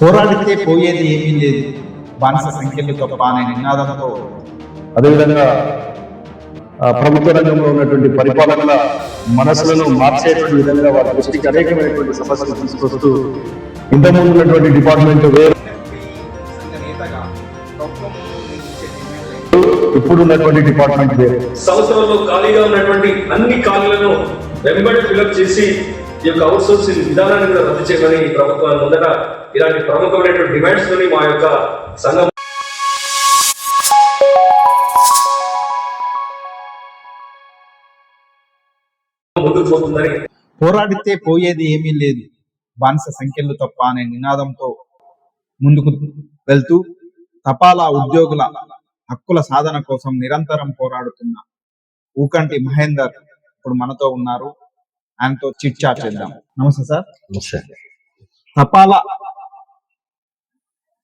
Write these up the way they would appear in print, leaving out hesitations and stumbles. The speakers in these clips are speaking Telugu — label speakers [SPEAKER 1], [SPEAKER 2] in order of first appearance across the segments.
[SPEAKER 1] పోరాడితే పోయేది ఏమీ లేదు, బానిస సంఖ్యలు తప్ప అనే నినాదంతో
[SPEAKER 2] అదేవిధంగా ప్రభుత్వ రంగంలో ఉన్నటువంటి పరిపాలనల మనసులను మార్చేటువంటి విధంగా వారి దృష్టికి అనేకమైనటువంటి సమస్యలు తీసుకొస్తూ ఇంతకుముందు ఉన్నటువంటి డిపార్ట్మెంట్ వేరు, ఇప్పుడున్నటువంటి డిపార్ట్మెంట్ వేరు.
[SPEAKER 3] సంవత్సరంలో ఖాళీగా ఉన్నటువంటి అన్ని ఖాళీలను వెంబడి ఫిలప్ చేసి ఈ యొక్క అవుట్ సోర్సింగ్ విధానాన్ని కూడా రద్దు చేయమని ప్రభుత్వం ముందట ఇలాంటి ప్రముఖమైనటువంటి డిమాండ్స్ తోని మా యొక్క సంఘం ముందుకు పోతుందని.
[SPEAKER 1] పోరాడితే పోయేది ఏమీ లేదు, బానిస సంఖ్యలు తప్ప అనే నినాదంతో ముందుకు వెళ్తూ తపాలా ఉద్యోగుల హక్కుల సాధన కోసం నిరంతరం పోరాడుతున్న ఊకంటి మహేందర్ ఇప్పుడు మనతో ఉన్నారు. ఆయనతో చిట్ చాట్ చేద్దాం. నమస్తే సార్. తపాలా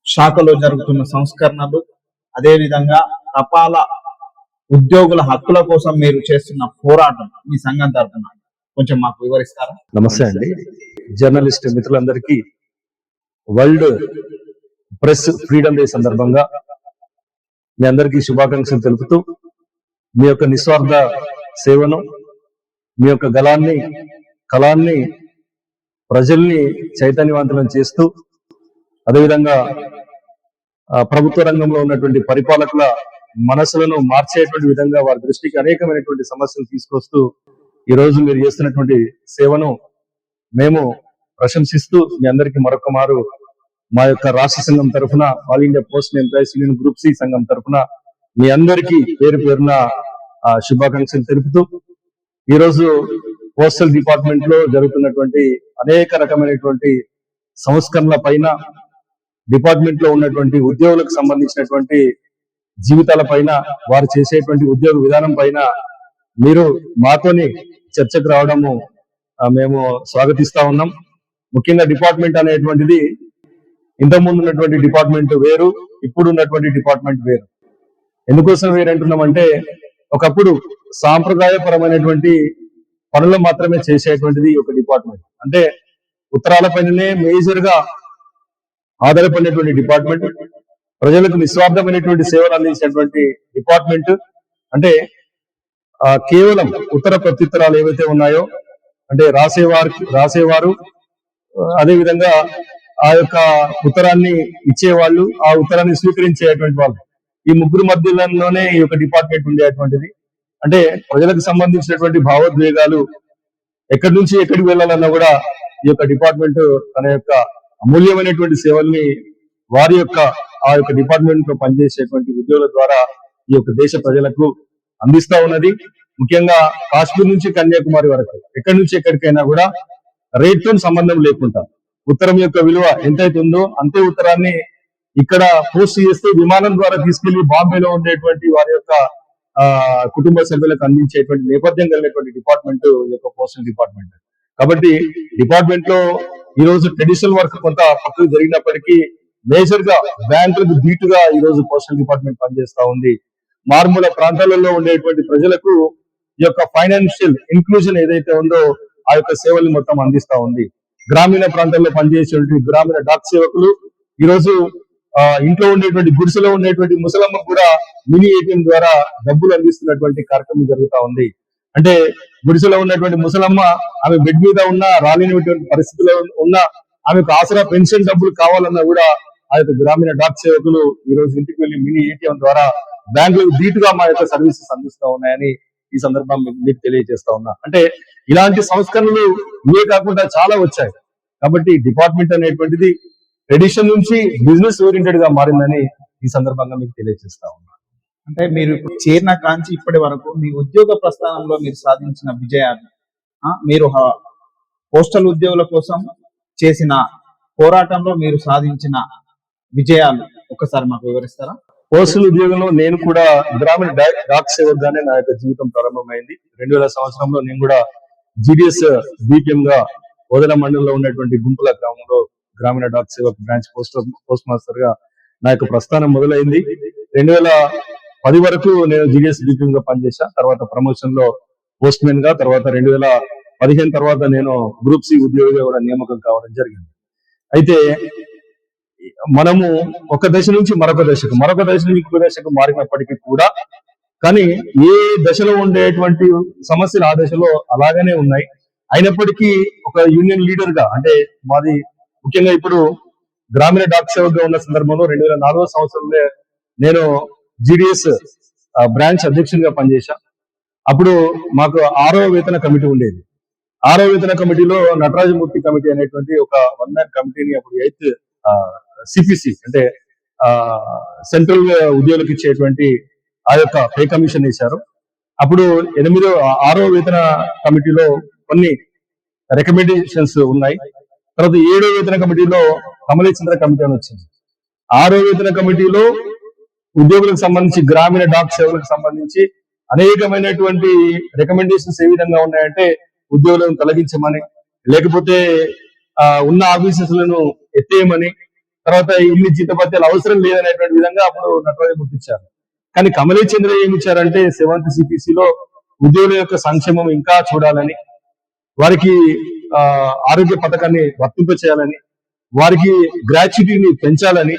[SPEAKER 1] శాఖలో జరుగుతున్న సంస్కరణలు, అదే విధంగా తపాలా ఉద్యోగుల హక్కుల కోసం మీరు చేస్తున్న పోరాటం మీ సంఘం తరఫున కొంచెం మాకు వివరిస్తారా?
[SPEAKER 2] నమస్తే అండి. జర్నలిస్ట్ మిత్రులందరికీ వరల్డ్ ప్రెస్ ఫ్రీడమ్ డే సందర్భంగా మీ అందరికీ శుభాకాంక్షలు తెలుపుతూ మీ యొక్క నిస్వార్థ సేవను, మీ యొక్క కళాన్ని ప్రజల్ని చైతన్యవంతులను చేస్తూ, అదేవిధంగా ప్రభుత్వ రంగంలో ఉన్నటువంటి పరిపాలకుల మనసులను మార్చేటువంటి విధంగా వారి దృష్టికి అనేకమైనటువంటి సమస్యలు తీసుకొస్తూ ఈరోజు మీరు చేస్తున్నటువంటి సేవను మేము ప్రశంసిస్తూ మీ అందరికీ మరొక మారు మా యొక్క రాష్ట్ర సంఘం తరఫున, All India Post Employees Union Group C సంఘం తరఫున మీ అందరికీ పేరు పేరున శుభాకాంక్షలు తెలుపుతూ, ఈరోజు పోస్టల్ డిపార్ట్మెంట్ లో జరుగుతున్నటువంటి అనేక రకమైనటువంటి సంస్కరణల పైన, డిపార్ట్మెంట్ లో ఉన్నటువంటి ఉద్యోగులకు సంబంధించినటువంటి జీవితాల పైన, వారు చేసేటువంటి ఉద్యోగ విధానం పైన మీరు మాతోని చర్చకు రావడము మేము స్వాగతిస్తా ఉన్నాం. ముఖ్యంగా డిపార్ట్మెంట్ అనేటువంటిది ఇంతకుముందు ఉన్నటువంటి డిపార్ట్మెంట్ వేరు, ఇప్పుడు ఉన్నటువంటి డిపార్ట్మెంట్ వేరు. ఎందుకోసం వేరంటున్నామంటే, ఒకప్పుడు సాంప్రదాయపరమైనటువంటి పనులు మాత్రమే చేసేటువంటిది ఒక డిపార్ట్మెంట్. అంటే ఉత్తరాల పైననే మేజర్ గా ఆధారపడినటువంటి డిపార్ట్మెంట్, ప్రజలకు నిస్వార్థమైనటువంటి సేవలు అందించినటువంటి డిపార్ట్మెంట్. అంటే కేవలం ఉత్తర ప్రత్యుత్తరాలు ఏవైతే ఉన్నాయో, అంటే రాసేవారు అదేవిధంగా ఆ యొక్క ఉత్తరాన్ని ఇచ్చేవాళ్ళు, ఆ ఉత్తరాన్ని స్వీకరించేటువంటి వాళ్ళు, ఈ ముగ్గురు మధ్యలోనే ఈ యొక్క డిపార్ట్మెంట్ ఉండేటువంటిది. అంటే ప్రజలకు సంబంధించినటువంటి భావోద్వేగాలు ఎక్కడి నుంచి ఎక్కడికి వెళ్ళాలన్నా కూడా ఈ యొక్క డిపార్ట్మెంట్ తన యొక్క అమూల్యమైనటువంటి సేవల్ని వారి యొక్క ఆ యొక్క డిపార్ట్మెంట్ లో పనిచేసేటువంటి ఉద్యోగుల ద్వారా ఈ యొక్క దేశ ప్రజలకు అందిస్తా ఉన్నది. ముఖ్యంగా కాశ్మీర్ నుంచి కన్యాకుమారి వరకు ఎక్కడి నుంచి ఎక్కడికైనా కూడా రేట్ తో సంబంధం లేకుండా ఉత్తరం యొక్క విలువ ఎంతైతే ఉందో అంతే ఉత్తరాన్ని ఇక్కడ పోస్ట్ చేస్తే విమానం ద్వారా తీసుకెళ్లి బాంబేలో ఉండేటువంటి వారి యొక్క కుటుంబ సభ్యులకు అందించేటువంటి నేపథ్యం కలిగినటువంటి డిపార్ట్మెంట్ యొక్క పోస్టల్ డిపార్ట్మెంట్. కాబట్టి డిపార్ట్మెంట్ లో ఈ రోజు ట్రెడిషనల్ వర్క్ కొంత పక్కకు జరిగినప్పటికీ మేజర్ గా బ్యాంకులకు ధీటుగా ఈ రోజు పోస్టల్ డిపార్ట్మెంట్ పనిచేస్తా ఉంది. మారుమూల ప్రాంతాలలో ఉండేటువంటి ప్రజలకు ఈ యొక్క ఫైనాన్షియల్ ఇంక్లూజన్ ఏదైతే ఉందో ఆ యొక్క సేవల్ని మొత్తం అందిస్తా ఉంది. గ్రామీణ ప్రాంతాల్లో పనిచేసేటువంటి గ్రామీణ డాక్ సేవకులు ఈ రోజు ఇంట్లో ఉండేటువంటి గుడిసెలో ఉండేటువంటి ముసలమ్మ కూడా మినీ ఏటీఎం ద్వారా డబ్బులు అందిస్తున్నటువంటి కార్యక్రమం జరుగుతా ఉంది. అంటే గుడిసెలో ఉన్నటువంటి ముసలమ్మ ఆమె బెడ్ మీద ఉన్న రాలేనటువంటి పరిస్థితిలో ఉన్న ఆమెకు ఆసరా పెన్షన్ డబ్బులు కావాలన్నా కూడా ఆ యొక్క గ్రామీణ డాక్ సేవకులు ఈ రోజు ఇంటికి వెళ్లి మినీ ఏటీఎం ద్వారా బ్యాంకులకు ధీటుగా మా యొక్క సర్వీసెస్ అందిస్తా ఉన్నాయని ఈ సందర్భంగా మీకు తెలియజేస్తా ఉన్నా. అంటే ఇలాంటి సంస్కరణలు ఇవే కాకుండా చాలా వచ్చాయి. కాబట్టి డిపార్ట్మెంట్ అనేటువంటిది ట్రెడిషన్ నుంచి బిజినెస్ ఓరియంటెడ్ గా మారిందని ఈ సందర్భంగా మీకు తెలియజేస్తా ఉన్నా.
[SPEAKER 1] అంటే మీరు ఇప్పుడు చేరిన కాంచి ఇప్పటి వరకు మీ ఉద్యోగ ప్రస్థానంలో మీరు సాధించిన విజయాలు, మీరు పోస్టల్ ఉద్యోగుల కోసం చేసిన పోరాటంలో మీరు సాధించిన విజయాలు ఒకసారి మాకు వివరిస్తారా?
[SPEAKER 2] పోస్టల్ ఉద్యోగంలో నేను కూడా గ్రామీణ డాక్ సేవకుగానే నా యొక్క జీవితం ప్రారంభమైంది. 2000 సంవత్సరంలో నేను కూడా GDS BPM గా ఓదల మండలంలో ఉన్నటువంటి గుంపుల గ్రామంలో Gramin Dak Sevak branch post master గా నా యొక్క ప్రస్థానం మొదలైంది. 2010 వరకు నేను GDS BPM గా పనిచేశా. తర్వాత ప్రమోషన్ లో పోస్ట్ మెన్ గా, తర్వాత 2015 తర్వాత నేను గ్రూప్ సి ఉద్యోగిగా కూడా నియామకం కావడం జరిగింది. అయితే మనము ఒక దశ నుంచి మరొక దశకు ఇంకొక దశకు మారినప్పటికీ కూడా కానీ ఏ దశలో ఉండేటువంటి సమస్యలు ఆ దశలో అలాగనే ఉన్నాయి. అయినప్పటికీ ఒక యూనియన్ లీడర్ గా అంటే మాది ముఖ్యంగా ఇప్పుడు గ్రామీణ డాక్ సేవగా ఉన్న సందర్భంలో 2004వ సంవత్సరంలో నేను GDS బ్రాంచ్ అధ్యక్షునిగా పనిచేశా. అప్పుడు మాకు 6వ వేతన కమిటీ ఉండేది. 6వ వేతన కమిటీలో నటరాజమూర్తి కమిటీ అనేటువంటి ఒక 1 మ్యాన్ కమిటీని అప్పుడు 8th CPC అంటే సెంట్రల్ ఉద్యోగులకు ఇచ్చేటువంటి ఆ యొక్క పే కమిషన్ వేశారు. అప్పుడు 6వ వేతన కమిటీలో కొన్ని రికమెండేషన్స్ ఉన్నాయి. తర్వాత 7వ వేతన కమిటీలో కమలేచంద్ర కమిటీ అని వచ్చింది. 6వ వేతన కమిటీలో ఉద్యోగులకు సంబంధించి గ్రామీణ డాక్ సేవలకు సంబంధించి అనేకమైనటువంటి రికమెండేషన్స్ ఏ విధంగా ఉన్నాయంటే ఉద్యోగులను తొలగించమని, లేకపోతే ఉన్న ఆఫీసర్లను ఎత్తేయమని, తర్వాత ఇన్ని జీతభత్యాలు అవసరం లేదనేటువంటి విధంగా అప్పుడు నటరాజు గుర్తించారు. కానీ కమలేచంద్ర ఏమి ఇచ్చారంటే 7th CPC లో ఉద్యోగుల యొక్క సంక్షేమం ఇంకా చూడాలని, వారికి ఆరోగ్య పథకాన్ని వర్తింపచేయాలని, వారికి గ్రాట్యుటీని పెంచాలని,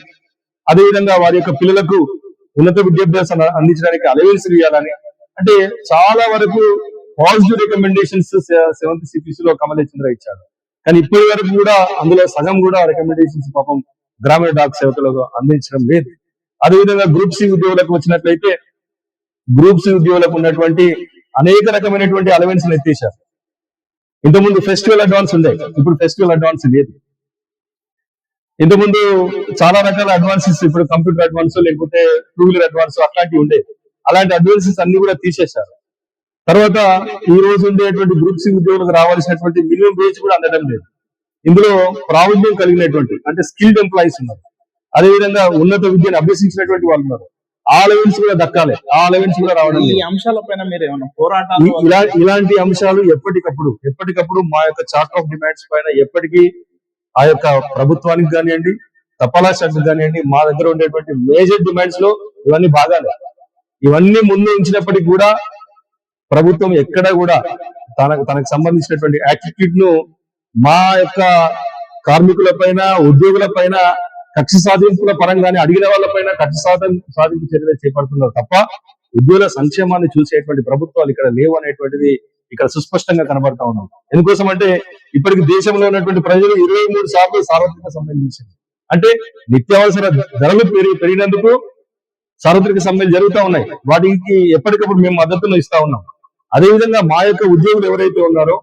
[SPEAKER 2] అదేవిధంగా వారి యొక్క పిల్లలకు ఉన్నత విద్యాభ్యాసం అందించడానికి అలవెన్స్ ఇవ్వాలని, అంటే చాలా వరకు పాజిటివ్ రికమెండేషన్స్ 7th CPC లో కమలేచంద్ర ఇచ్చారు. కానీ ఇప్పటి వరకు కూడా అందులో సగం కూడా రికమెండేషన్స్ పాపం గ్రామీణ డాక్ సేవకులకు అందించడం లేదు. అదేవిధంగా గ్రూప్ సి ఉద్యోగులకు వచ్చినట్లయితే గ్రూప్ సి ఉద్యోగులకు ఉన్నటువంటి అనేక రకమైనటువంటి అలవెన్స్ ఎత్తేశారు. ఇంతకుముందు ఫెస్టివల్ అడ్వాన్స్ ఉండే, ఇప్పుడు ఫెస్టివల్ అడ్వాన్స్ లేదు. ఇంతకుముందు చాలా రకాల అడ్వాన్సెస్, ఇప్పుడు కంప్యూటర్ అడ్వాన్స్ లేకపోతే 2-వీలర్ అడ్వాన్స్ అట్లాంటివి ఉండేవి. అలాంటి అడ్వాన్సెస్ అన్ని కూడా తీసేశారు. తర్వాత ఈ రోజు ఉండేటువంటి గ్రూప్ సి ఉద్యోగులకు రావాల్సినటువంటి మినిమం వేజ్ కూడా అందడం లేదు. ఇందులో ప్రావీణ్యం కలిగినటువంటి అంటే స్కిల్డ్ ఎంప్లాయీస్ ఉన్నారు, అదేవిధంగా ఉన్నత విద్యను అభ్యసించినటువంటి వాళ్ళు ఉన్నారు. ఆ అలవెన్స్ కూడా దక్కాలి, ఆ అలవెన్స్ కూడా రావడం
[SPEAKER 1] ఈ అంశాలపైన మీరు ఏమైనా పోరాటాలు
[SPEAKER 2] ఇలాంటి అంశాలు ఎప్పటికప్పుడు మా యొక్క చార్ట్ ఆఫ్ డిమాండ్స్ పైన ఎప్పటికీ ఆ యొక్క ప్రభుత్వానికి కానివ్వండి, తపాలా శాఖకు కానివ్వండి, మా దగ్గర ఉండేటువంటి మేజర్ డిమాండ్స్ లో ఇవన్నీ భాగాలే. ఇవన్నీ ముందు ఉంచినప్పటికీ కూడా ప్రభుత్వం ఎక్కడ కూడా తనకు సంబంధించినటువంటి యాటిట్యూడ్ ను మా యొక్క కార్మికుల పైన, ఉద్యోగుల పైన కక్ష సాధింపుల పరంగానే అడిగిన వాళ్ళ పైన కక్ష సాధింపు చర్యలు చేపడుతున్నారు తప్ప ఉద్యోగుల సంక్షేమాన్ని చూసేటువంటి ప్రభుత్వాలు ఇక్కడ లేవు అనేటువంటిది ఇక్కడ సుస్పష్టంగా కనబడతా ఉన్నాం. ఎందుకోసం అంటే ఇప్పటికి దేశంలో ఉన్నటువంటి ప్రజలు 23 సార్లు సార్వత్రిక సమ్మెలు చేసింది. అంటే నిత్యావసర ధరలు పెరిగినందుకు సార్వత్రిక సమ్మెలు జరుగుతూ ఉన్నాయి. వాటికి ఎప్పటికప్పుడు మేము మద్దతును ఇస్తా ఉన్నాం. అదేవిధంగా మా యొక్క ఉద్యోగులు ఎవరైతే ఉన్నారో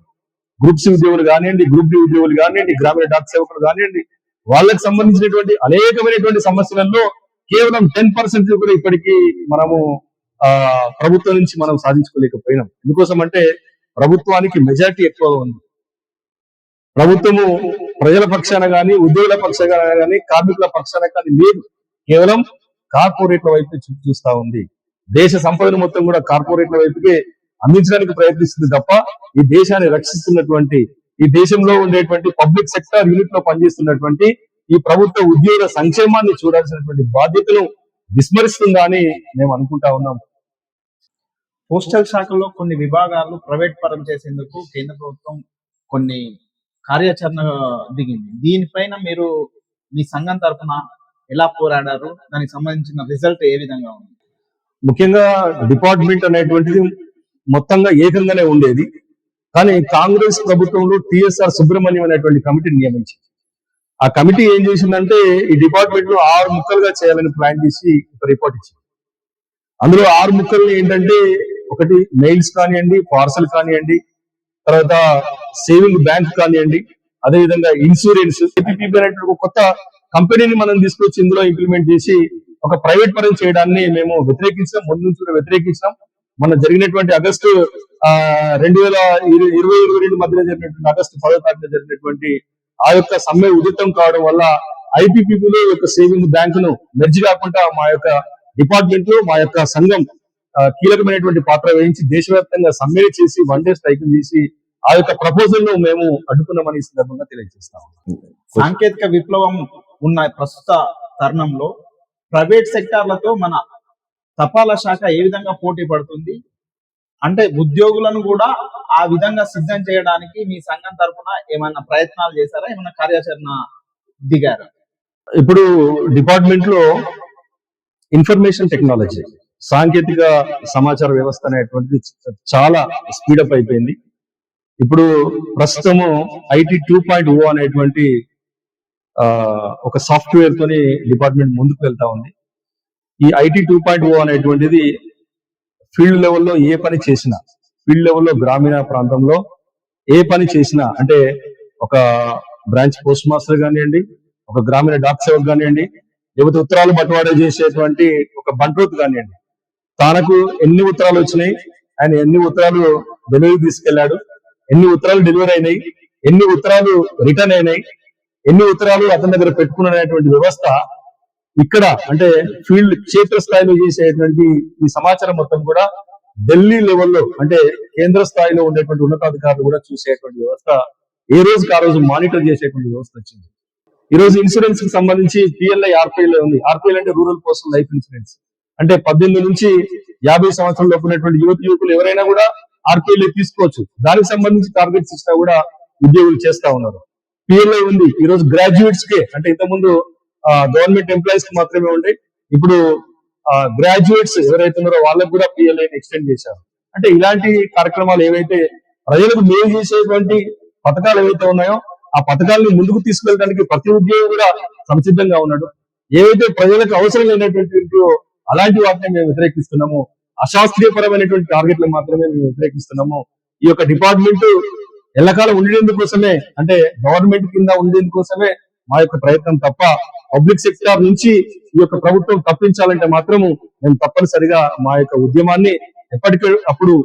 [SPEAKER 2] గ్రూప్ సి ఉద్యోగులు కానివ్వండి, గ్రూప్ డి ఉద్యోగులు కానివ్వండి, గ్రామీణ డాక్ సేవకులు కానివ్వండి, వాళ్ళకి సంబంధించినటువంటి అనేకమైనటువంటి సమస్యలలో కేవలం 10% కూడా ఇప్పటికీ మనము ప్రభుత్వం నుంచి మనం సాధించుకోలేకపోయినాం. ఎందుకోసం అంటే ప్రభుత్వానికి మెజారిటీ ఎక్కువగా ఉంది. ప్రభుత్వము ప్రజల పక్షాన గాని, ఉద్యోగుల పక్షాన గాని, కార్మికుల పక్షాన కానీ లేదు. కేవలం కార్పొరేట్ల వైపు చూస్తా ఉంది. దేశ సంపదను మొత్తం కూడా కార్పొరేట్ల వైపుకే అందించడానికి ప్రయత్నిస్తుంది తప్ప ఈ దేశాన్ని రక్షిస్తున్నటువంటి, ఈ దేశంలో ఉండేటువంటి పబ్లిక్ సెక్టర్ యూనిట్ లో పనిచేస్తున్నటువంటి ఈ ప్రభుత్వ ఉద్యోగుల సంక్షేమాన్ని చూడాల్సినటువంటి బాధ్యతను విస్మరిస్తుందా అని మేము అనుకుంటా ఉన్నాం.
[SPEAKER 1] పోస్టల్ శాఖలో కొన్ని విభాగాలు ప్రైవేట్ పరం చేసేందుకు కేంద్ర ప్రభుత్వం కొన్ని కార్యాచరణ దిగింది. దీనిపైన మీరు మీ సంఘం తరఫున ఎలా పోరాడారు, దానికి సంబంధించిన రిజల్ట్ ఏ విధంగా ఉంది?
[SPEAKER 2] ముఖ్యంగా డిపార్ట్మెంట్ అనేటువంటిది మొత్తంగా ఏకంగానే ఉండేది. కానీ కాంగ్రెస్ ప్రభుత్వంలో TSR సుబ్రహ్మణ్యం అనేటువంటి కమిటీని నియమించింది. ఆ కమిటీ ఏం చేసిందంటే ఈ డిపార్ట్మెంట్ లో 6 ముక్కలుగా చేయాలని ప్లాన్ చేసి ఒక రిపోర్ట్ ఇచ్చింది. అందులో 6 ముక్కలు ఏంటంటే, ఒకటి మెయిల్స్ కానివ్వండి, పార్సల్ కానివ్వండి, తర్వాత సేవింగ్ బ్యాంక్ కానివ్వండి, అదేవిధంగా ఇన్సూరెన్స్, ఒక కొత్త కంపెనీని మనం తీసుకొచ్చి ఇందులో ఇంప్లిమెంట్ చేసి ఒక ప్రైవేట్ పరం చేయడాన్ని మేము వ్యతిరేకించాం. ముందు నుంచి కూడా వ్యతిరేకించాం. మన జరిగినటువంటి ఆగస్టు 2020-22 మధ్యలో జరిగినటువంటి ఆగస్టు 10వ తారీఖున జరిగినటువంటి ఆ యొక్క సమ్మె ఉధృతం కావడం వల్ల ఐపీపీబీలో యొక్క సేవింగ్ బ్యాంకును మెర్జ్ కాకుండా మా యొక్క డిపార్ట్మెంట్ లో మా యొక్క సంఘం కీలకమైనటువంటి పాత్ర వహించి దేశవ్యాప్తంగా సమ్మెలు చేసి 1 డే స్ట్రైక్ చేసి ఆ యొక్క ప్రపోజల్ ను మేము అడ్డుకున్నామని ఈ సందర్భంగా తెలియజేస్తాం.
[SPEAKER 1] సాంకేతిక విప్లవం ఉన్న ప్రస్తుత తరుణంలో ప్రైవేట్ సెక్టార్లతో మన తపాలా శాఖ ఏ విధంగా పోటీ పడుతుంది, అంటే ఉద్యోగులను కూడా ఆ విధంగా సిద్ధం చేయడానికి మీ సంఘం తరఫున ఏమైనా ప్రయత్నాలు చేశారా, ఏమైనా కార్యాచరణ దిగారా?
[SPEAKER 2] ఇప్పుడు డిపార్ట్మెంట్ లో ఇన్ఫర్మేషన్ టెక్నాలజీ, సాంకేతిక సమాచార వ్యవస్థ అనేటువంటిది చాలా స్పీడప్ అయిపోయింది. ఇప్పుడు ప్రస్తుతము ఐటీ 2.0 అనేటువంటి ఒక సాఫ్ట్వేర్ తోని డిపార్ట్మెంట్ ముందుకు వెళ్తా ఉంది. ఈ ఐటీ 2.0 అనేటువంటిది ఫీల్డ్ లెవెల్లో ఏ పని చేసినా, ఫీల్డ్ లెవెల్లో గ్రామీణ ప్రాంతంలో ఏ పని చేసినా, అంటే ఒక బ్రాంచ్ పోస్ట్ మాస్టర్ కానివ్వండి, ఒక గ్రామీణ డాక్ సేవక్ కానివ్వండి, లేకపోతే ఉత్తరాలు బట్వాడా చేసేటువంటి ఒక బంట్రోత్ కానివ్వండి, తనకు ఎన్ని ఉత్తరాలు వచ్చినాయి, ఆయన ఎన్ని ఉత్తరాలు డెలివరీ తీసుకెళ్లాడు, ఎన్ని ఉత్తరాలు డెలివరీ అయినాయి, ఎన్ని ఉత్తరాలు రిటర్న్ అయినాయి, ఎన్ని ఉత్తరాలు అతని దగ్గర పెట్టుకున్నటువంటి వ్యవస్థ ఇక్కడ, అంటే ఫీల్డ్ క్షేత్ర స్థాయిలో చేసేటువంటి ఈ సమాచారం మొత్తం కూడా ఢిల్లీ లెవెల్లో, అంటే కేంద్ర స్థాయిలో ఉండేటువంటి ఉన్నతాధికారులు కూడా చూసేటువంటి వ్యవస్థ ఏ రోజుకి ఆ రోజు మానిటర్ చేసేటువంటి వ్యవస్థ వచ్చింది. ఈ రోజు ఇన్సూరెన్స్ కి సంబంధించి పిఎల్ఐ ఆర్పిఎల్ ఉంది. ఆర్పిఎల్ అంటే రూరల్ పోస్టల్ లైఫ్ ఇన్సూరెన్స్. అంటే 18 నుంచి 50 సంవత్సరాల లోపు ఉన్నటువంటి యువకులు ఎవరైనా కూడా ఆర్పిఎల్ తీసుకోవచ్చు. దానికి సంబంధించి టార్గెట్స్ ఇచ్చినా కూడా ఉద్యోగులు చేస్తా ఉన్నారు. పిఎల్ఐ ఉంది. ఈ రోజు గ్రాడ్యుయేట్స్ కే, అంటే ఇంతకుముందు గవర్నమెంట్ ఎంప్లాయీస్ కి మాత్రమే ఉండే, ఇప్పుడు గ్రాడ్యుయేట్స్ ఎవరైతే ఉన్నారో వాళ్ళకు కూడా పిఎల్ఐని ఎక్స్టెండ్ చేశారు. అంటే ఇలాంటి కార్యక్రమాలు ఏవైతే ప్రజలకు మేలు చేసేటువంటి పథకాలు ఏవైతే ఉన్నాయో ఆ పథకాలను ముందుకు తీసుకెళ్ళడానికి ప్రతి ఉద్యోగి కూడా సంసిద్ధంగా ఉన్నాడు. ఏవైతే ప్రజలకు అవసరం లేనటువంటి అలాంటి వాటిని మేము వ్యతిరేకిస్తున్నాము. అశాస్త్రీయపరమైనటువంటి టార్గెట్లు మాత్రమే మేము వ్యతిరేకిస్తున్నాము. ఈ యొక్క డిపార్ట్మెంట్ ఎల్లకాలం ఉండేందుకోసమే, అంటే గవర్నమెంట్ కింద ఉండేందుకోసమే మా యొక్క ప్రయత్నం తప్ప పబ్లిక్ సెక్టార్ నుంచి ఈ యొక్క ప్రభుత్వం తప్పించాలంటే మాత్రము మేము తప్పనిసరిగా మా యొక్క ఉద్యమాన్ని ఎప్పటికప్పుడు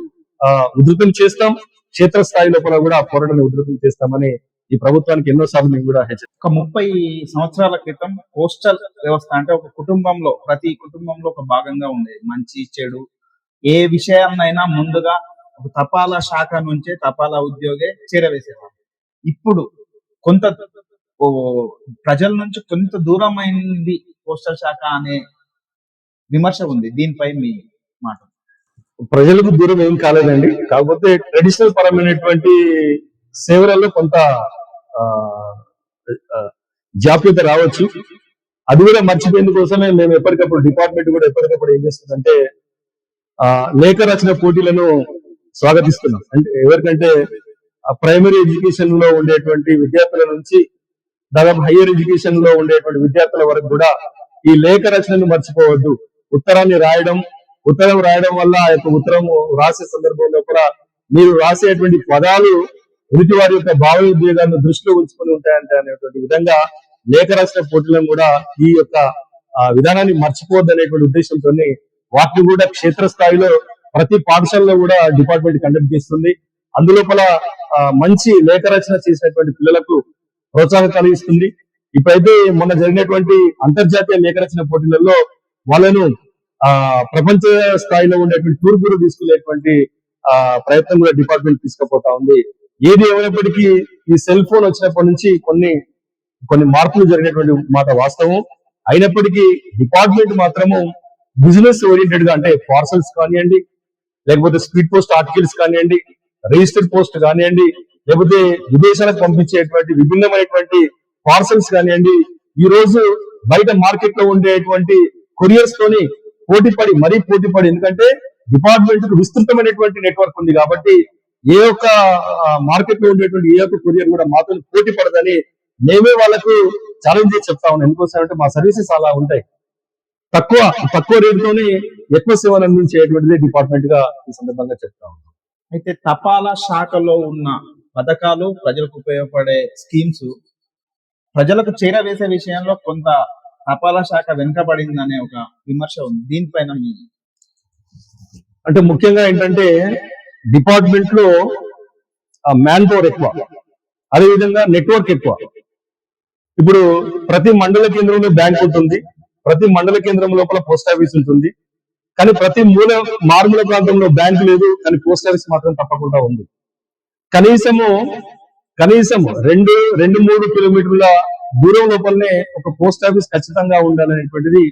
[SPEAKER 2] ఉధృతం చేస్తాం. క్షేత్రస్థాయి లోపల కూడా పోరాటాన్ని ఉధృతం చేస్తామని ఈ ప్రభుత్వానికి ఎన్నోసార్లు మేము కూడా
[SPEAKER 1] ఒక 30 సంవత్సరాల క్రితం పోస్టల్ వ్యవస్థ అంటే ఒక కుటుంబంలో, ప్రతి కుటుంబంలో ఒక భాగంగా ఉండేది. మంచి చెడు ఏ విషయాన్నైనా ముందుగా ఒక తపాలా శాఖ నుంచే తపాలా ఉద్యోగే చేరవేసేవారు. ఇప్పుడు కొంత ప్రజల నుంచి కొంత దూరమైంది పోస్టల్ శాఖ అనే విమర్శ ఉంది. దీనిపై మీ మాట?
[SPEAKER 2] ప్రజలకు దూరం ఏం కాలేదండి. కాకపోతే ట్రెడిషనల్ పరమైనటువంటి సేవలలో కొంత జాప్యత రావచ్చు. అది కూడా మర్చిపోయేందుకోసమే మేము ఎప్పటికప్పుడు డిపార్ట్మెంట్ కూడా ఎప్పటికప్పుడు ఏం చేస్తుందంటే లేఖ రచన పోటీలను స్వాగతిస్తున్నాం. అంటే ఎవరికంటే ప్రైమరీ ఎడ్యుకేషన్ లో ఉండేటువంటి విద్యార్థుల నుంచి దాదాపు హైయర్ ఎడ్యుకేషన్ లో ఉండేటువంటి విద్యార్థుల వరకు కూడా ఈ లేఖ రచనను మర్చిపోవద్దు. ఉత్తరం రాయడం వల్ల ఆ యొక్క ఉత్తరం రాసే సందర్భంలో కూడా మీరు రాసేటువంటి పదాలు ఎదుటి వారి యొక్క భావ ఉద్యోగాన్ని దృష్టిలో ఉంచుకొని ఉంటాయంటే అనేటువంటి విధంగా లేఖ రచన పోటీలను కూడా ఈ యొక్క విధానాన్ని మర్చిపోవద్దు అనేటువంటి ఉద్దేశంతో వాటిని కూడా క్షేత్రస్థాయిలో ప్రతి పాఠశాలలో కూడా డిపార్ట్మెంట్ కండక్ట్ చేస్తుంది. అందులోపల మంచి లేఖ రచన చేసినటువంటి పిల్లలకు ప్రోత్సాహం కలిగిస్తుంది. ఇప్పుడైతే మొన్న జరిగినటువంటి అంతర్జాతీయ లేఖ రచన పోటీలలో వాళ్ళను ప్రపంచ స్థాయిలో ఉండేటువంటి టూర్పులు తీసుకునేటువంటి ప్రయత్నం కూడా డిపార్ట్మెంట్ తీసుకుపోతా ఉంది. ఏది ఏమైనప్పటికీ ఈ సెల్ ఫోన్ వచ్చినప్పటి నుంచి కొన్ని మార్పులు జరిగినటువంటి మాట వాస్తవం. అయినప్పటికీ డిపార్ట్మెంట్ మాత్రము బిజినెస్ ఓరియంటెడ్ గా, అంటే పార్సల్స్ కానివ్వండి, లేకపోతే స్పీడ్ పోస్ట్ ఆర్టికల్స్ కానివ్వండి, రిజిస్టర్డ్ పోస్ట్ కానివ్వండి, లేకపోతే విదేశాలకు పంపించేటువంటి విభిన్నమైనటువంటి పార్సల్స్ కానివ్వండి, ఈ రోజు బయట మార్కెట్ లో ఉండేటువంటి కొరియర్స్ తోని పోటీపడి, ఎందుకంటే డిపార్ట్మెంట్ కు విస్తృతమైనటువంటి నెట్వర్క్ ఉంది కాబట్టి ఏ ఒక్క మార్కెట్ లో ఉండేటువంటి ఏ ఒక్క కొరియర్ కూడా మాతో పోటీ పడదని మేమే వాళ్ళకు ఛాలెంజ్ చేసి చెప్తా ఉన్నాం. ఎందుకోసం అంటే మా సర్వీసెస్ అలా ఉంటాయి. తక్కువ రేటుతోనే ఎక్కువ సేవలు అందించేటువంటిది డిపార్ట్మెంట్ గా ఈ సందర్భంగా చెప్తా ఉన్నాం.
[SPEAKER 1] అయితే తపాలా శాఖలో ఉన్న పథకాలు, ప్రజలకు ఉపయోగపడే స్కీమ్స్ ప్రజలకు చేరవేసే విషయంలో కొంత తపాలా శాఖ వెనుకబడిందనే ఒక విమర్శ ఉంది. దీనిపైన మీ
[SPEAKER 2] అంటే ముఖ్యంగా ఏంటంటే డిపార్ట్మెంట్ లో మ్యాన్ పవర్ ఎక్కువ, అదేవిధంగా నెట్వర్క్ ఎక్కువ. ఇప్పుడు ప్రతి మండల కేంద్రంలో బ్యాంక్ ఉంటుంది, ప్రతి మండల కేంద్రం లోపల పోస్ట్ ఆఫీస్ ఉంటుంది. కానీ ప్రతి మారుమూల ప్రాంతంలో బ్యాంక్ లేదు, కానీ పోస్ట్ ఆఫీస్ మాత్రం తప్పకుండా ఉంది. కనీసం 2-3 కిలోమీటర్ల దూరం లోపలనే ఒక పోస్ట్ ఆఫీస్ ఖచ్చితంగా ఉండాలనేటువంటిది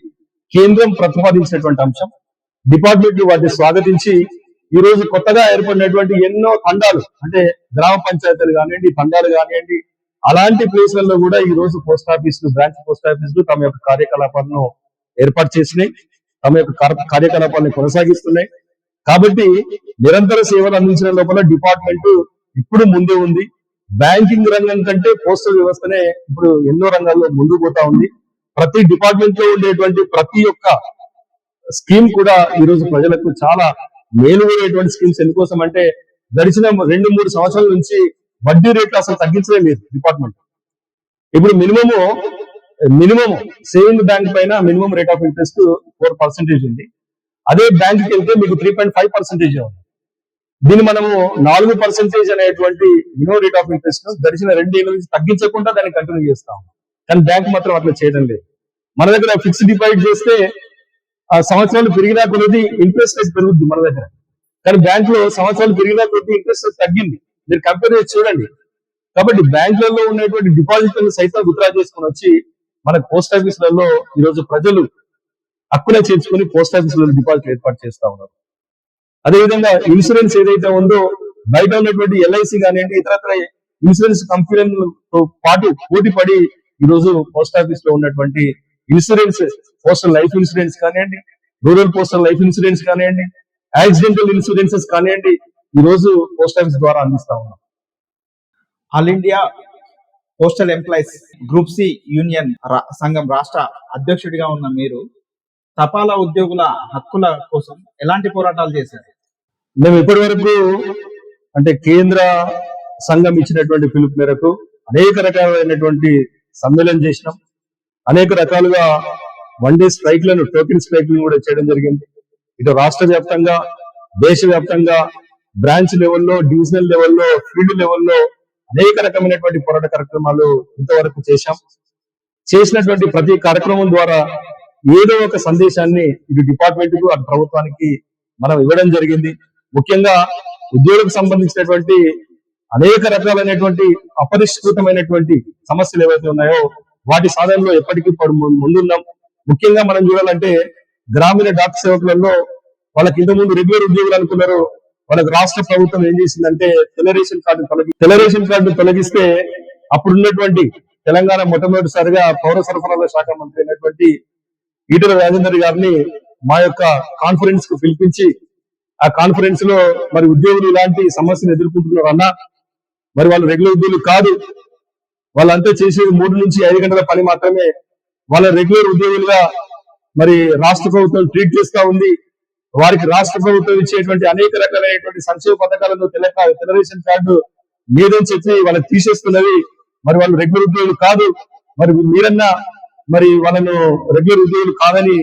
[SPEAKER 2] కేంద్రం ప్రతిపాదించినటువంటి అంశం. డిపార్ట్మెంట్ వాటిని స్వాగతించి ఈ రోజు కొత్తగా ఏర్పడినటువంటి ఎన్నో తండాలు, అంటే గ్రామ పంచాయతీలు కానివ్వండి, తండాలు కానివ్వండి, అలాంటి ప్లేస్లలో కూడా ఈ రోజు పోస్ట్ ఆఫీసులు, బ్రాంచ్ పోస్ట్ ఆఫీసులు తమ యొక్క కార్యకలాపాలను ఏర్పాటు చేసినాయి, తమ యొక్క కార్యకలాపాలను కొనసాగిస్తున్నాయి. కాబట్టి నిరంతర సేవలు అందించడం లోపల డిపార్ట్మెంట్ ఇప్పుడు ముందే ఉంది. బ్యాంకింగ్ రంగం కంటే పోస్టల్ వ్యవస్థనే ఇప్పుడు ఎన్నో రంగాల్లో ముందుకు పోతా ఉంది. ప్రతి డిపార్ట్మెంట్ లో ఉండేటువంటి ప్రతి ఒక్క స్కీమ్ కూడా ఈ రోజు ప్రజలకు చాలా మేలుగైనటువంటి స్కీమ్స్. ఎందుకోసం అంటే గడిచిన 2-3 సంవత్సరాల నుంచి వడ్డీ రేట్లు అసలు తగ్గించడం లేదు డిపార్ట్మెంట్. ఇప్పుడు మినిమం సేవింగ్ బ్యాంక్ పైన మినిమం రేట్ ఆఫ్ ఇంట్రెస్ట్ 4% ఉంది. అదే బ్యాంక్ కి వెళ్తే మీకు 3.5% ఉంది. దీన్ని మనము 4% అనేటువంటి మినిమం రేట్ ఆఫ్ ఇంట్రెస్ట్ గడిచిన 2 ఏళ్ల నుంచి తగ్గించకుండా దాన్ని కంటిన్యూ చేస్తాం. కానీ బ్యాంక్ మాత్రం అట్లా చేయడం లేదు. మన దగ్గర ఫిక్స్డ్ డిపాజిట్ చేస్తే ఆ సంవత్సరాలు పెరిగినా కొద్ది ఇంట్రెస్ట్ రేట్ పెరుగుద్ది మన దగ్గర. కానీ బ్యాంక్ లో సంవత్సరాలు పెరిగినా కొద్ది ఇంట్రెస్ట్ రేట్ తగ్గింది. మీరు కంపేర్ చేసి చూడండి. కాబట్టి బ్యాంకులలో ఉన్నటువంటి డిపాజిట్లను సైతం విత్డ్రా చేసుకుని వచ్చి మన పోస్ట్ ఆఫీసులలో ఈరోజు ప్రజలు హక్కున చేర్చుకుని పోస్ట్ ఆఫీసులలో డిపాజిట్ ఏర్పాటు చేస్తా ఉన్నారు. అదేవిధంగా ఇన్సూరెన్స్ ఏదైతే ఉందో బయట ఉన్నటువంటి ఎల్ఐసి కానివ్వండి, ఇతరత్ర ఇన్సూరెన్స్ కంపెనీలతో పాటు పోటీ పడి ఈరోజు పోస్ట్ ఆఫీస్ లో ఉన్నటువంటి ఇన్సూరెన్స్, పోస్టల్ లైఫ్ ఇన్సూరెన్స్ కానివ్వండి, రూరల్ పోస్టల్ లైఫ్ ఇన్సూరెన్స్ కానివ్వండి, యాక్సిడెంటల్ ఇన్సూరెన్సెస్ కానివ్వండి, ఈ రోజు పోస్ట్ ఆఫీస్ ద్వారా అందిస్తా ఉన్నాం.
[SPEAKER 1] All India Postal Employees Group C Union సంఘం రాష్ట్ర అధ్యక్షుడిగా ఉన్న మీరు తపాలా ఉద్యోగుల హక్కుల కోసం ఎలాంటి పోరాటాలు చేశారు?
[SPEAKER 2] మేము ఇప్పటి వరకు అంటే కేంద్ర సంఘం ఇచ్చినటువంటి పిలుపు మేరకు అనేక రకాలైనటువంటి సమ్మేళనం చేసినాం. అనేక రకాలుగా వన్ డే స్ట్రైక్లను, టోకెన్ స్ట్రైక్లను కూడా చేయడం జరిగింది. ఇటు రాష్ట్ర వ్యాప్తంగా, దేశవ్యాప్తంగా, బ్రాంచ్ లెవెల్లో, డివిజనల్ లెవెల్లో, ఫీల్డ్ లెవెల్లో అనేక రకమైనటువంటి పోరాట కార్యక్రమాలు ఇంతవరకు చేశాం. చేసినటువంటి ప్రతి కార్యక్రమం ద్వారా ఏదో ఒక సందేశాన్ని ఇటు డిపార్ట్మెంట్ కు, అటు ప్రభుత్వానికి మనం ఇవ్వడం జరిగింది. ముఖ్యంగా ఉద్యోగులకు సంబంధించినటువంటి అనేక రకాలైనటువంటి అపరిష్కృతమైనటువంటి సమస్యలు ఏవైతే ఉన్నాయో వాటి సాధనలో ఎప్పటికీ ముందున్నాం. ముఖ్యంగా మనం చూడాలంటే గ్రామీణ డాక్ సేవకులలో వాళ్ళకి ఇంతకుముందు రెగ్యులర్ ఉద్యోగులు అనుకున్నారు. వాళ్ళకి రాష్ట్ర ప్రభుత్వం ఏం చేసిందంటే తెల్లరేషన్ కార్డు తొలగిస్తే అప్పుడున్నటువంటి తెలంగాణ మొట్టమొదటిసారిగా పౌర సరఫరాల శాఖ మంత్రి అయినటువంటి ఈటెల రాజేందర్ గారిని మా యొక్క కాన్ఫరెన్స్ కు పిలిపించి, ఆ కాన్ఫరెన్స్ లో మరి ఉద్యోగులు ఇలాంటి సమస్యలు ఎదుర్కొంటున్నారు అన్నా, మరి వాళ్ళు రెగ్యులర్ ఉద్యోగులు కాదు, వాళ్ళంతా చేసేది 3 నుంచి 5 గంటల పని మాత్రమే, వాళ్ళ రెగ్యులర్ ఉద్యోగులుగా మరి రాష్ట్ర ప్రభుత్వం ట్రీట్ చేస్తా ఉంది. వారికి రాష్ట్ర ప్రభుత్వం ఇచ్చేటువంటి అనేక రకాలైనటువంటి సంక్షేమ పథకాలను తెల్లరేషన్ కార్డు లేదని చెప్పి వాళ్ళకి తీసేస్తున్నది. మరి వాళ్ళు రెగ్యులర్ ఉద్యోగులు కాదు, మరి మీరన్నా మరి వాళ్ళను రెగ్యులర్ ఉద్యోగులు కాదని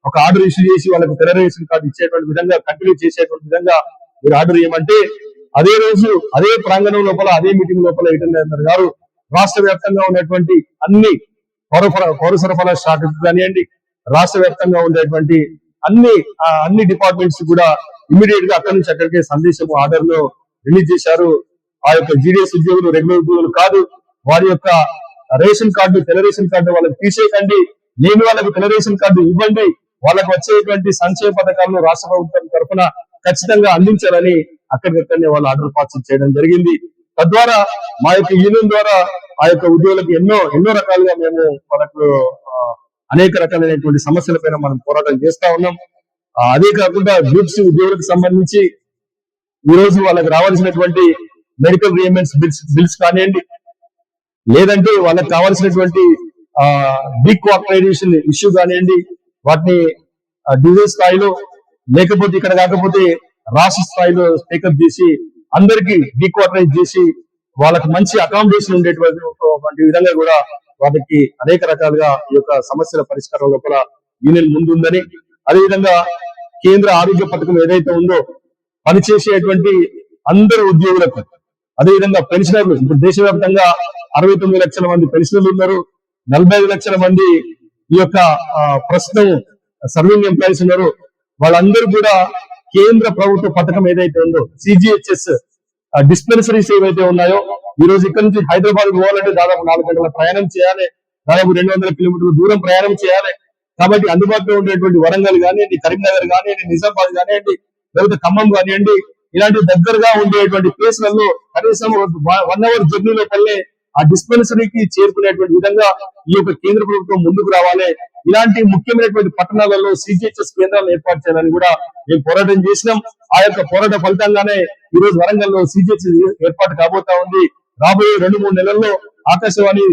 [SPEAKER 2] ఒక ఆర్డర్ ఇష్యూ చేసి వాళ్ళకి తెల్లరేషన్ కార్డు ఇచ్చేటువంటి విధంగా, కంటిన్యూ చేసేటువంటి విధంగా మీరు ఆర్డర్ ఇవ్వమంటే, అదే రోజు అదే ప్రాంగణం లోపల, అదే మీటింగ్ లోపల ఈటెల గారు రాష్ట్ర వ్యాప్తంగా ఉన్నటువంటి అన్ని పౌర సరఫరా శాఖకు కానివ్వండి, రాష్ట్ర వ్యాప్తంగా ఉండేటువంటి అన్ని డిపార్ట్మెంట్స్ కూడా ఇమీడియట్ గా అక్కడి నుంచి అక్కడికే సందేశం, ఆర్డర్ లో రిలీజ్ చేశారు. ఆ యొక్క జీడీఎస్ ఉద్యోగులు రెగ్యులర్ ఉద్యోగులు కాదు, వారి యొక్క రేషన్ కార్డు, తెల్లరేషన్ కార్డు వాళ్ళకి తీసేయకండి, లేని వాళ్ళకి తెల్లరేషన్ కార్డు ఇవ్వండి, వాళ్ళకి వచ్చేటువంటి సంక్షేమ పథకాలను రాష్ట్ర ప్రభుత్వం తరఫున ఖచ్చితంగా అందించాలని అక్కడికక్కడనే వాళ్ళు ఆర్డర్ పాస్ చేయడం జరిగింది. తద్వారా మా యొక్క యూనియన్ ద్వారా ఆ యొక్క ఉద్యోగులకు ఎన్నో రకాలుగా మేము మనకు అనేక రకాలైనటువంటి సమస్యలపైన మనం పోరాటం చేస్తా ఉన్నాం. అదే కాకుండా గ్రూప్స్ ఉద్యోగులకు సంబంధించి ఈ రోజు వాళ్ళకి రావాల్సినటువంటి మెడికల్ రీఎంబర్స్మెంట్ బిల్స్ కానివ్వండి, లేదంటే వాళ్ళకి కావాల్సినటువంటి డీకోఆర్గనైజేషన్ ఇష్యూ కానివ్వండి, వాటిని డివిజన్ స్థాయిలో లేకపోతే ఇక్కడ కాకపోతే రాష్ట్ర స్థాయిలో టేకప్ చేసి అందరికీ డీకోఆర్గనైజ్ చేసి వాళ్ళకి మంచి అకామిడేషన్ ఉండేటువంటి విధంగా కూడా వాటికి అనేక రకాలుగా ఈ యొక్క సమస్యల పరిష్కారం లోపల యూనియన్ ముందుందని, అదేవిధంగా కేంద్ర ఆరోగ్య పథకం ఏదైతే ఉందో పనిచేసేటువంటి అందరు ఉద్యోగులకు, అదేవిధంగా పెన్షనర్లు, ఇప్పుడు దేశవ్యాప్తంగా 69 లక్షల మంది పెన్షనర్లు ఉన్నారు, 45 లక్షల మంది ఈ యొక్క ప్రస్తుతం సర్వింగ్ ఎంప్లాయీస్ ఉన్నారు. వాళ్ళందరూ కూడా కేంద్ర ప్రభుత్వ పథకం ఏదైతే ఉందో సిజిహెచ్ఎస్ డిస్పెన్సరీస్ ఏవైతే ఉన్నాయో, ఈ రోజు ఇక్కడ నుంచి హైదరాబాద్ పోవాలంటే దాదాపు 4 గంటల ప్రయాణం చేయాలి, దాదాపు 200 కిలోమీటర్ల దూరం ప్రయాణం చేయాలి. కాబట్టి అందుబాటులో ఉండేటువంటి వరంగల్ కానివ్వండి, కరీంనగర్ కానివ్వండి, నిజామాబాద్ కానివ్వండి, లేకపోతే ఖమ్మం కానివ్వండి, ఇలాంటి దగ్గరగా ఉండేటువంటి ప్లేస్లలో కనీసం 1 అవర్ జర్నీ లోపలే ఆ డిస్పెన్సరీకి చేరుకునేటువంటి విధంగా ఈ యొక్క కేంద్ర ప్రభుత్వం ముందుకు రావాలి. ఇలాంటి ముఖ్యమైనటువంటి పట్టణాలలో సిజిహెచ్ఎస్ కేంద్రాలను ఏర్పాటు చేయాలని కూడా మేము పోరాటం చేసినాం. ఆ యొక్క పోరాట ఫలితంగానే ఈ రోజు వరంగల్లో సిజిహెచ్ఎస్ ఏర్పాటు కాబోతా ఉంది. రాబోయే 2-3 నెలల్లో ఆకాశవాణి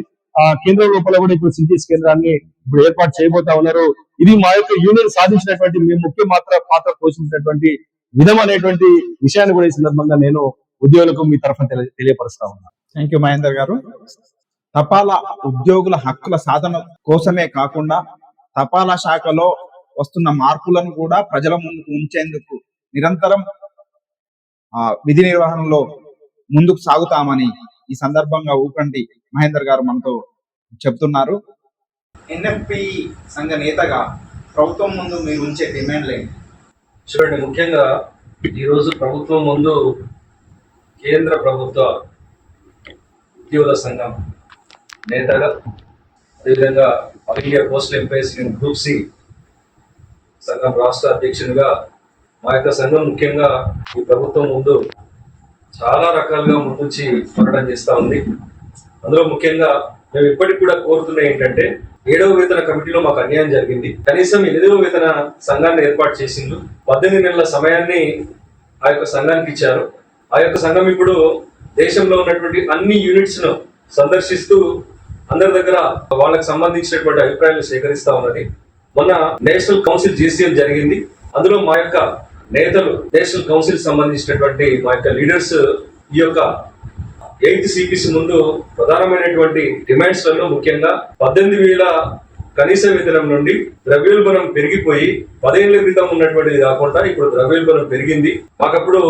[SPEAKER 2] కేంద్రం లోపల కూడా ఇప్పుడు సిజిహెచ్ కేంద్రాన్ని ఇప్పుడు ఏర్పాటు చేయబోతా ఉన్నారు. ఇది మా యొక్క యూనియన్ సాధించినటువంటి మేము ముఖ్య పాత్ర పోషించినటువంటి విధం అనేటువంటి విషయాన్ని కూడా ఈ సందర్భంగా నేను ఉద్యోగులకు మీ తరఫున తెలియపరుస్తా ఉన్నాను.
[SPEAKER 1] థ్యాంక్ యూ మహేందర్ గారు. తపాలా ఉద్యోగుల హక్కుల సాధన కోసమే కాకుండా తపాలా శాఖలో వస్తున్న మార్పులను కూడా ప్రజల ముందుకు ఉంచేందుకు నిరంతరం విధి నిర్వహణలో ముందుకు సాగుతామని ఈ సందర్భంగా ఊకంటి మహేందర్ గారు మనతో చెప్తున్నారు. ఎన్ఎఫ్పి సంఘ నేతగా ప్రభుత్వం ముందు మీరు ఉంచే డిమాండ్లు ఏంటి?
[SPEAKER 3] చూడండి, ముఖ్యంగా ఈరోజు ప్రభుత్వం ముందు కేంద్ర ప్రభుత్వ ఉద్యోగుల సంఘం నేతగా, అదేవిధంగా All India Postal Employees Group C సంఘం రాష్ట్ర అధ్యక్షునిగా మా యొక్క సంఘం ముఖ్యంగా ఈ ప్రభుత్వం ముందు చాలా రకాలుగా ముందుంచి పోరాటం చేస్తూ ఉంది. అందులో ముఖ్యంగా మేము ఇప్పటికి కూడా కోరుతున్న ఏంటంటే 7వ వేతన కమిటీలో మాకు అన్యాయం జరిగింది. కనీసం 8వ వేతన సంఘాన్ని ఏర్పాటు చేసిండు. 18 నెలల సమయాన్ని ఆ యొక్క సంఘానికి ఇచ్చారు. ఆ యొక్క సంఘం ఇప్పుడు దేశంలో ఉన్నటువంటి అన్ని యూనిట్స్ ను సందర్శిస్తూ అందరి దగ్గర వాళ్ళకి సంబంధించినటువంటి అభిప్రాయాలు సేకరిస్తా ఉన్నది. మొన్న నేషనల్ కౌన్సిల్ జీసీఎం జరిగింది. అందులో మా యొక్క నేతలు నేషనల్ కౌన్సిల్ సంబంధించినటువంటి మా యొక్క లీడర్స్ ఈ యొక్క 8th సిపిసి ముందు ప్రధానమైనటువంటి డిమాండ్స్ లలో ముఖ్యంగా 18,000 కనీస వేతనం నుండి ద్రవ్యోల్బణం పెరిగిపోయి 10 ఏళ్ల క్రితం ఉన్నటువంటిది కాకుండా ఇప్పుడు ద్రవ్యోల్బణం పెరిగింది. మాకప్పుడు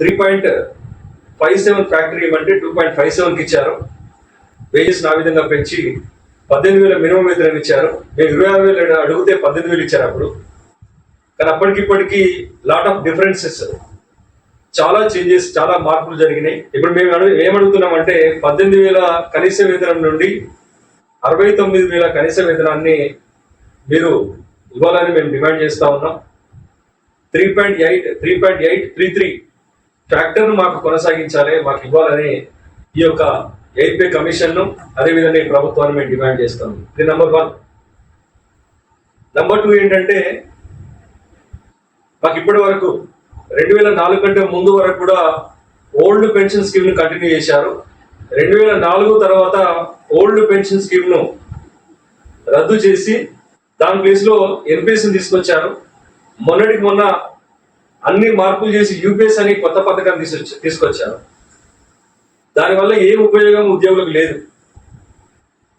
[SPEAKER 3] 3.57 ఫ్యాక్టరీ ఇవ్వంటే 2.57కి ఇచ్చారు. వేజెస్ ఆ విధంగా పెంచి 18,000 మినిమం వేతనం ఇచ్చారు. మేము 26,000 అడిగితే 18,000 ఇచ్చారు అప్పుడు. కానీ అప్పటికిప్పటికీ లాట్ ఆఫ్ డిఫరెన్సెస్, చాలా చేంజెస్, చాలా మార్పులు జరిగినాయి. ఇప్పుడు మేము ఏమడుగుతున్నామంటే 18,000 కనీస వేతనం నుండి 69,000 కనీస వేతనాన్ని మీరు ఇవ్వాలని మేము డిమాండ్ చేస్తా ఉన్నాం. 3.833 ఫ్యాక్టర్ను మాకు కొనసాగించాలి, మాకు ఇవ్వాలని ఈ యొక్క 8th పే కమిషన్ ను అదేవిధంగా ఈ ప్రభుత్వాన్ని మేము డిమాండ్ చేస్తాం. ఇది నెంబర్ 1. నెంబర్ 2 ఏంటంటే మాకు ఇప్పటి వరకు 2004 కంటే ముందు వరకు కూడా ఓల్డ్ పెన్షన్ స్కీమ్ ను కంటిన్యూ చేశారు. 2004 తర్వాత ఓల్డ్ పెన్షన్ స్కీమ్ ను రద్దు చేసి దాని ప్లేస్ లో ఎన్పిఎస్ తీసుకొచ్చారు. మొన్నటికి మొన్న అన్ని మార్పులు చేసి యూపీఎస్ అని కొత్త పథకాన్ని తీసుకొచ్చారు. దానివల్ల ఏం ఉపయోగం ఉద్యోగులకు లేదు.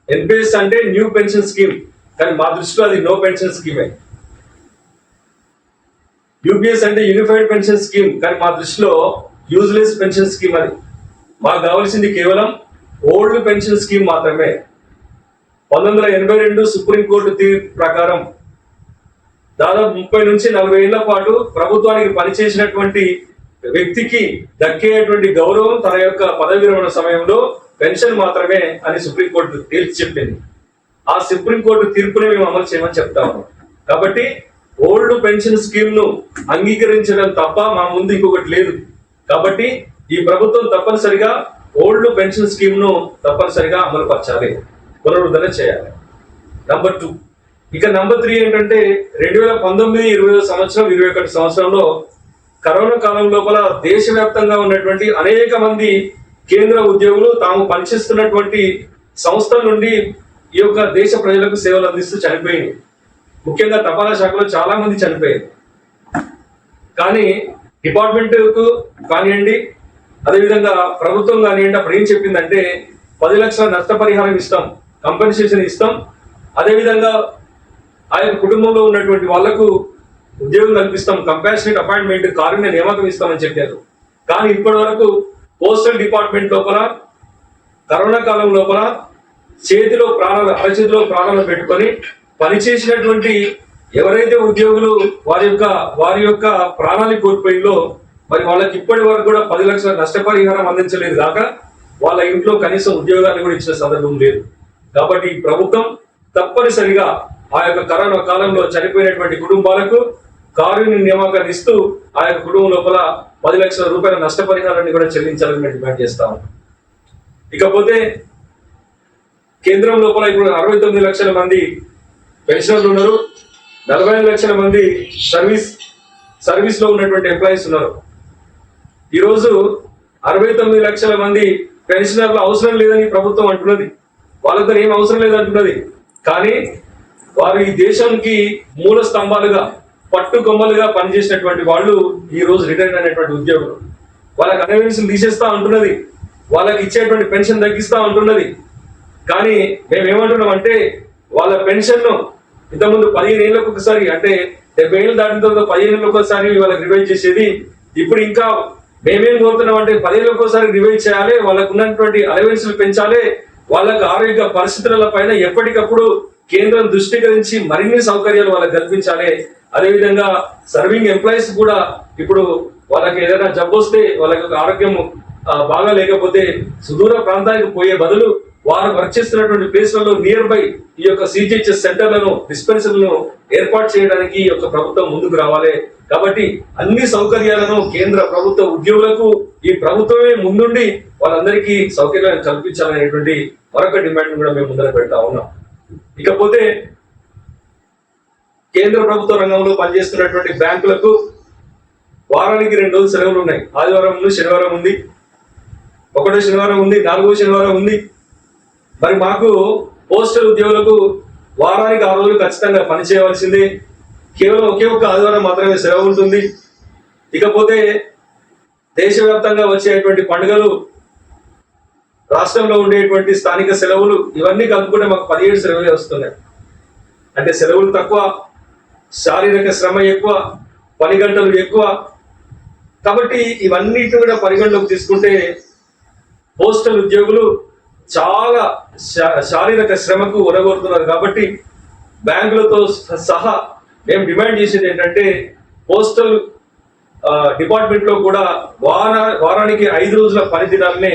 [SPEAKER 3] ఎన్పిఎస్ అంటే న్యూ పెన్షన్ స్కీమ్, కానీ మా దృష్టిలో అది నో పెన్షన్ స్కీమే. యూపీఎస్ అంటే యూనిఫైడ్ పెన్షన్ స్కీమ్, కానీ మా దృష్టిలో యూజ్లెస్ పెన్షన్ స్కీమ్. అది మాకు కావాల్సింది కేవలం ఓల్డ్ పెన్షన్ స్కీమ్ మాత్రమే. 1982 సుప్రీంకోర్టు తీర్పు ప్రకారం దాదాపు 30 నుంచి 40 ఏళ్ల పాటు ప్రభుత్వానికి పనిచేసినటువంటి వ్యక్తికి దక్కేటువంటి గౌరవం తన యొక్క పదవి విరమణ సమయంలో పెన్షన్ మాత్రమే అని సుప్రీంకోర్టు తేల్చి చెప్పింది. ఆ సుప్రీంకోర్టు తీర్పునే మేము అమలు చేయమని చెప్తాము. కాబట్టి ఓల్డ్ పెన్షన్ స్కీమ్ ను అంగీకరించడం తప్ప మా ముందు ఇంకొకటి లేదు. కాబట్టి ఈ ప్రభుత్వం తప్పనిసరిగా ఓల్డ్ పెన్షన్ స్కీమ్ ను తప్పనిసరిగా అమలు పరచాలి, పునరుద్ధరణ చేయాలి. నెంబర్ 2. ఇక నెంబర్ 3 ఏంటంటే 2019-20 సంవత్సరం 21 సంవత్సరంలో కరోనా కాలం లోపల దేశవ్యాప్తంగా ఉన్నటువంటి అనేక మంది కేంద్ర ఉద్యోగులు తాము పనిచేస్తున్నటువంటి సంస్థల నుండి ఈ యొక్క దేశ ప్రజలకు సేవలు అందిస్తూ చనిపోయింది. ముఖ్యంగా తపాలా శాఖలో చాలా మంది చనిపోయారు. కానీ డిపార్ట్మెంట్ కు కానివ్వండి, అదేవిధంగా ప్రభుత్వం కానివ్వండి, అప్పుడు ఏం చెప్పిందంటే 10 లక్షల నష్టపరిహారం ఇస్తాం, కంపెన్సేషన్ ఇస్తాం, అదేవిధంగా ఆ యొక్క కుటుంబంలో ఉన్నటువంటి వాళ్లకు ఉద్యోగం కల్పిస్తాం, కంపాషనేట్ అపాయింట్మెంట్, కారుణ్య నియామకం ఇస్తామని చెప్పారు. కానీ ఇప్పటి వరకు పోస్టల్ డిపార్ట్మెంట్ లోపల కరోనా కాలం లోపల అరచేతిలో ప్రాణాలు పెట్టుకొని పనిచేసినటువంటి ఎవరైతే ఉద్యోగులు వారి యొక్క ప్రాణాలు కోల్పోయిందో మరి వాళ్ళకి ఇప్పటి వరకు కూడా 10 లక్షల నష్టపరిహారం అందించలేదు కాక వాళ్ళ ఇంట్లో కనీసం ఉద్యోగాన్ని కూడా ఇచ్చిన సందర్భం లేదు. కాబట్టి ఈ ప్రభుత్వం తప్పనిసరిగా ఆ యొక్క కరోనా కాలంలో చనిపోయినటువంటి కుటుంబాలకు కారుణ్య నియామకాన్ని ఇస్తూ ఆ యొక్క కుటుంబం లోపల 10 లక్షల రూపాయల నష్టపరిహారాన్ని కూడా చెల్లించాలని మేము డిమాండ్ చేస్తాము. ఇకపోతే కేంద్రం లోపల ఇప్పుడు 69 లక్షల మంది పెన్షనర్లు ఉన్నారు, 45 లక్షల మంది సర్వీస్ లో ఉన్నటువంటి ఎంప్లాయీస్ ఉన్నారు. ఈరోజు 69 లక్షల మంది పెన్షనర్లు అవసరం లేదని ప్రభుత్వం అంటున్నది, వాళ్ళతో ఏం అవసరం లేదంటున్నది. కానీ వారు ఈ దేశానికి మూల స్తంభాలుగా పట్టుకొమ్మలుగా పనిచేసినటువంటి వాళ్ళు ఈ రోజు రిటైర్ అయినటువంటి ఉద్యోగులు. వాళ్ళకి అలవెన్స్లు తీసేస్తా ఉంటున్నది, వాళ్ళకి ఇచ్చేటువంటి పెన్షన్ తగ్గిస్తా ఉంటున్నది. కానీ మేమేమంటున్నాం అంటే వాళ్ళ పెన్షన్ ను ఇంతకుముందు 15 ఏళ్ళకు ఒకసారి, అంటే 70 ఏళ్ళు దాటిన తర్వాత 15 ఏళ్ళకి ఒకసారి వాళ్ళకి రివైజ్ చేసేది. ఇప్పుడు ఇంకా మేమేం కోరుతున్నాం అంటే 10 ఏళ్ళకి ఒకసారి రివైజ్ చేయాలి, వాళ్ళకు ఉన్నటువంటి అలవెన్స్లు పెంచాలి, వాళ్ళకు ఆరోగ్య పరిస్థితుల పైన ఎప్పటికప్పుడు కేంద్రం దృష్టికరించి మరిన్ని సౌకర్యాలు వాళ్ళకి కల్పించాలి. అదేవిధంగా సర్వింగ్ ఎంప్లాయీస్ కూడా ఇప్పుడు వాళ్ళకి ఏదైనా జబ్బు వస్తే, వాళ్ళకి ఆరోగ్యం బాగా లేకపోతే సుదూర ప్రాంతానికి పోయే బదులు వారు వర్క్ చేస్తున్నటువంటి ప్లేస్లలో నియర్ బై ఈ యొక్క సిజిహెచ్ఎస్ సెంటర్లను, డిస్పెన్సరీలను ఏర్పాటు చేయడానికి ఈ యొక్క ప్రభుత్వం ముందుకు రావాలి. కాబట్టి అన్ని సౌకర్యాలను కేంద్ర ప్రభుత్వ ఉద్యోగులకు ఈ ప్రభుత్వమే ముందుండి వాళ్ళందరికీ సౌకర్యాలను కల్పించాలనేటువంటి మరొక డిమాండ్ కూడా మేము ముందర పెడతా ఉన్నాం. ఇకపోతే కేంద్ర ప్రభుత్వ రంగంలో పనిచేస్తున్నటువంటి బ్యాంకులకు వారానికి 2 రోజులు సెలవులు ఉన్నాయి. ఆదివారం ఉంది, శనివారం ఉంది, 1వ శనివారం ఉంది, 4వ శనివారం ఉంది. మరి మాకు పోస్టల్ ఉద్యోగులకు వారానికి 6 రోజులు ఖచ్చితంగా పనిచేయవలసిందే. కేవలం ఒకే ఒక్క ఆదివారం మాత్రమే సెలవు ఉంటుంది. ఇకపోతే దేశవ్యాప్తంగా వచ్చేటువంటి పండుగలు, రాష్ట్రంలో ఉండేటువంటి స్థానిక సెలవులు, ఇవన్నీ కలుపుకుంటే మాకు 17 సెలవులే వస్తున్నాయి. అంటే సెలవులు తక్కువ, శారీరక శ్రమ ఎక్కువ, పని గంటలు ఎక్కువ. కాబట్టి ఇవన్నిటి కూడా పరిగణలోకి తీసుకుంటే పోస్టల్ ఉద్యోగులు చాలా శారీరక శ్రమకు ఒరగొడుతున్నారు. కాబట్టి బ్యాంకులతో సహా మేము డిమాండ్ చేసేది ఏంటంటే పోస్టల్ డిపార్ట్మెంట్ లో కూడా వారానికి 5 రోజుల పని దినాలనే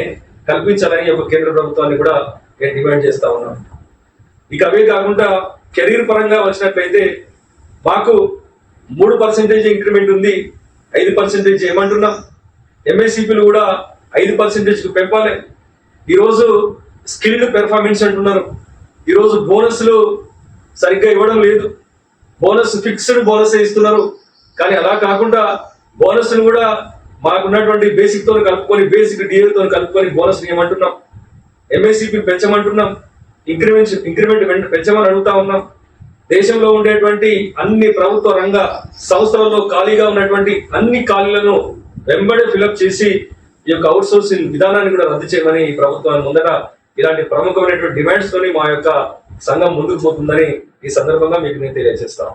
[SPEAKER 3] కల్పించాలని ఒక కేంద్ర ప్రభుత్వాన్ని కూడా నేను డిమాండ్ చేస్తా ఉన్నాను. ఇక అవే కాకుండా కెరీర్ పరంగా వచ్చినట్లయితే మాకు 3% ఇంక్రిమెంట్ ఉంది, 5% ఏమంటున్నాం. ఎంఎస్సిపిలు కూడా 5% పెంపాలి. ఈరోజు స్కిల్డ్ పెర్ఫార్మెన్స్ అంటున్నారు. ఈరోజు బోనస్లు సరిగ్గా ఇవ్వడం లేదు, బోనస్ ఫిక్స్డ్ బోనస్ ఇస్తున్నారు. కానీ అలా కాకుండా బోనస్ ను కూడా మాకున్నటువంటి బేసిక్ తో కలుపుకొని, బేసిక్ డిఏ తో కలుపుకొని బోనస్ ఇవ్వమంటున్నాం. ఎంఎస్సిపి పెంచమంటున్నాం, ఇంక్రిమెంట్ పెంచమని అడుగుతా ఉన్నాం. దేశంలో ఉండేటువంటి అన్ని ప్రభుత్వ రంగ సంస్థలలో ఖాళీగా ఉన్నటువంటి అన్ని ఖాళీలను వెంబడే ఫిలప్ చేసి ఈ యొక్క అవుట్ సోర్సింగ్ విధానాన్ని కూడా రద్దు చేయమని ఈ ప్రభుత్వాన్ని ముందర ఇలాంటి ప్రముఖమైనటువంటి డిమాండ్స్ తోని మా యొక్క సంఘం ముందుకు పోతుందని ఈ సందర్భంగా మీకు నేను తెలియజేస్తాను.